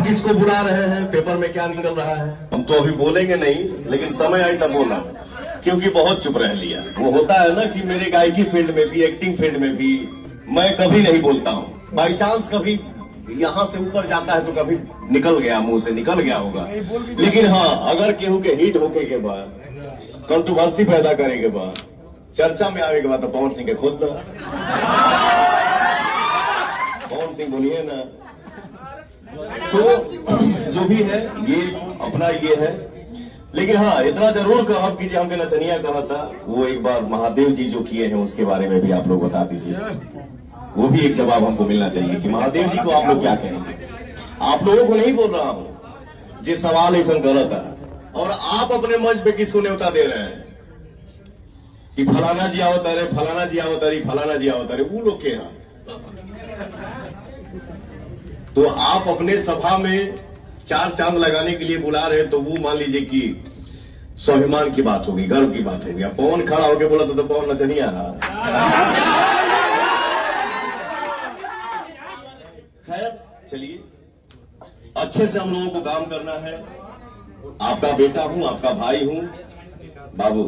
किसको बुला रहे हैं, पेपर में क्या निकल रहा है, हम तो अभी बोलेंगे नहीं, लेकिन समय आई तब बोला, क्योंकि बहुत चुप रह लिया। वो होता है ना कि मेरे गायकी फील्ड में भी, एक्टिंग फील्ड में भी मैं कभी नहीं बोलता हूँ। बाई चांस कभी यहाँ से ऊपर जाता है तो कभी निकल गया, मुंह से निकल गया होगा। लेकिन हाँ, अगर केहू के हिट होके के बाद, कंट्रोवर्सी पैदा करे के बाद, चर्चा में आने के बाद, तो पवन सिंह के खुद दो। पवन सिंह बोलिए ना। तो जो भी है ये अपना ये है। लेकिन हाँ, इतना जरूर कहा कीजिए, हमके नचनिया कहा था, वो एक बार महादेव जी जो किए हैं उसके बारे में भी आप लोग बता दीजिए। वो भी एक जवाब हमको मिलना चाहिए कि महादेव जी को आप लोग क्या कहेंगे। आप लोगों को नहीं बोल रहा हूं, जो सवाल ऐसा गलत है। और आप अपने मंच पे किसको न्योता दे रहे हैं कि फलाना जी आओ तारे, फलाना जी आओ तारी, फलाना जी आओ तारे, वो लोग के यहाँ। तो आप अपने सभा में चार चांद लगाने के लिए बुला रहे हैं, तो वो मान लीजिए कि स्वाभिमान की बात होगी, गर्व की बात होगी। अब पवन खड़ा होकर बोला तो पवन नचनिया है। खैर चलिए, अच्छे से हम लोगों को काम करना है। आपका बेटा हूं, आपका भाई हूं। बाबू